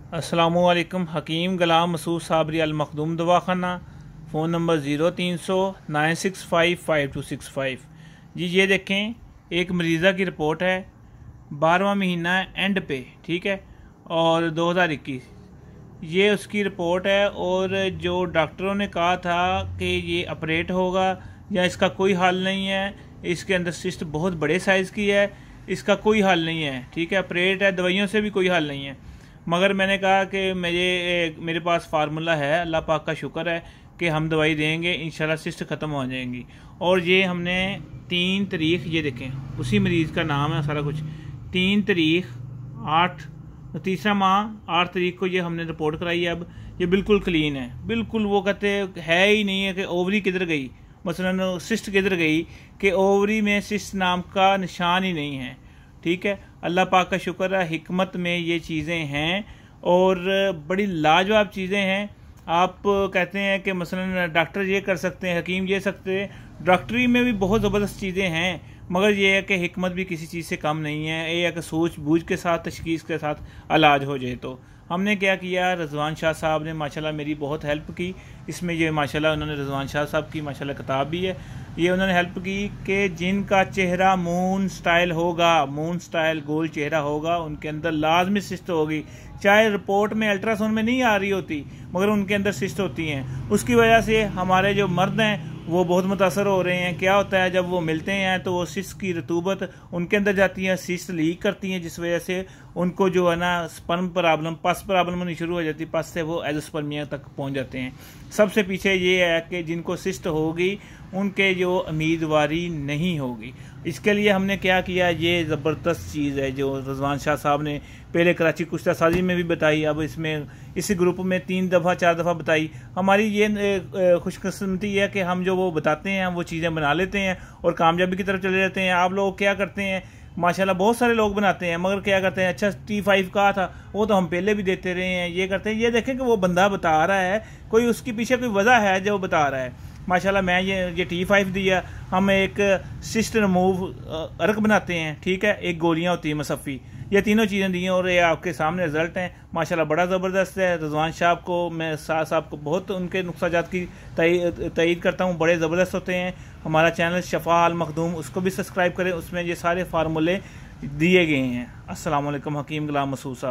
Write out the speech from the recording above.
अस्सलामुअलैकुम। हकीम गुलाम मसूद साबरी अल मखदूम दवाखाना, phone number 0300-965-5265। जी ये देखें, एक मरीज़ा की रिपोर्ट है, 12वां महीना एंड पे, ठीक है, और 2021 ये उसकी रिपोर्ट है। और जो डॉक्टरों ने कहा था कि ये ऑपरेट होगा या इसका कोई हल नहीं है, इसके अंदर सिस्ट बहुत बड़े साइज़ की है, इसका कोई हल नहीं है, ठीक है, ऑपरेट है, दवाइयों से भी कोई हल नहीं है। मगर मैंने कहा कि मेरे पास फार्मूला है, अल्लाह पाक का शुक्र है कि हम दवाई देंगे, इंशाल्लाह सिस्ट ख़त्म हो जाएंगी। और ये हमने 3 तारीख, ये देखें उसी मरीज़ का नाम है सारा कुछ, 3 तारीख 8 तीसरा माह 8 तारीख को ये हमने रिपोर्ट कराई है। अब ये बिल्कुल क्लीन है, बिल्कुल वो कहते है ही नहीं है कि ओवरी किधर गई, मसलन सिस्ट किधर गई, कि ओवरी में सिस्ट नाम का निशान ही नहीं है, ठीक है। अल्लाह पाक का शुक्र है, हिकमत में ये चीज़ें हैं और बड़ी लाजवाब चीज़ें हैं। आप कहते हैं कि मसलन डॉक्टर ये कर सकते हैं, हकीम ये सकते हैं, डॉक्टरी में भी बहुत ज़बरदस्त चीज़ें हैं, मगर ये है कि हिकमत भी किसी चीज़ से कम नहीं है। ये है कि सूझ बूझ के साथ, तशखीस के साथ इलाज हो जाए। तो हमने क्या किया, रज़वान शाह साहब ने माशाल्लाह मेरी बहुत हेल्प की इसमें। ये माशाल्लाह उन्होंने, रज़वान शाह साहब की माशाल्लाह किताब भी है, ये उन्होंने हेल्प की कि जिनका चेहरा मून स्टाइल होगा, मून स्टाइल गोल चेहरा होगा, उनके अंदर लाजमी सिस्ट होगी। चाहे रिपोर्ट में अल्ट्रासाउंड में नहीं आ रही होती, मगर उनके अंदर सिस्ट होती हैं। उसकी वजह से हमारे जो मर्द हैं वो बहुत मुतासर हो रहे हैं। क्या होता है, जब वो मिलते हैं तो वो सिस्ट की रतूबत उनके अंदर जाती है, सिस्ट लीक करती हैं, जिस वजह से उनको जो है ना स्पर्म प्रॉब्लम, पस प्रॉब्लम होनी शुरू हो जाती है, पस से वो एजोस्पर्मिया तक पहुंच जाते हैं। सबसे पीछे ये है कि जिनको सिस्ट होगी उनके जो उम्मीदवारी नहीं होगी। इसके लिए हमने क्या किया, ये ज़बरदस्त चीज़ है जो रज़वान शाह साहब ने पहले कराची कुश्ता साजी में भी बताई, अब इसमें इस ग्रुप में 3 दफ़ा 4 दफ़ा बताई। हमारी ये खुशकिस्मती है कि हम जो वो बताते हैं वो चीज़ें बना लेते हैं और कामयाबी की तरफ चले जाते हैं। आप लोग क्या करते हैं, माशाल्लाह बहुत सारे लोग बनाते हैं, मगर क्या करते हैं, अच्छा T5 कहा था, वो तो हम पहले भी देते रहे हैं, ये करते हैं। ये देखें कि वो बंदा बता रहा है, कोई उसके पीछे कोई वजह है जो बता रहा है। माशाल्लाह मैं ये T5 दिया, हम एक सिस्ट रिमूव अर्क बनाते हैं, ठीक है, एक गोलियां होती है मसफ़ी, ये तीनों चीज़ें दी हैं और ये आपके सामने रिजल्ट हैं माशाल्लाह, बड़ा ज़बरदस्त है। रज़वान साहब को मैं, शाह साहब को बहुत उनके नुक्साजात की तईद करता हूँ, बड़े ज़बरदस्त होते हैं। हमारा चैनल शफा अल मखदूम, उसको भी सब्सक्राइब करें, उसमें ये सारे फार्मूले दिए गए हैं। अस्सलाम वालेकुम। हकीम गुलाम मसूद साहब।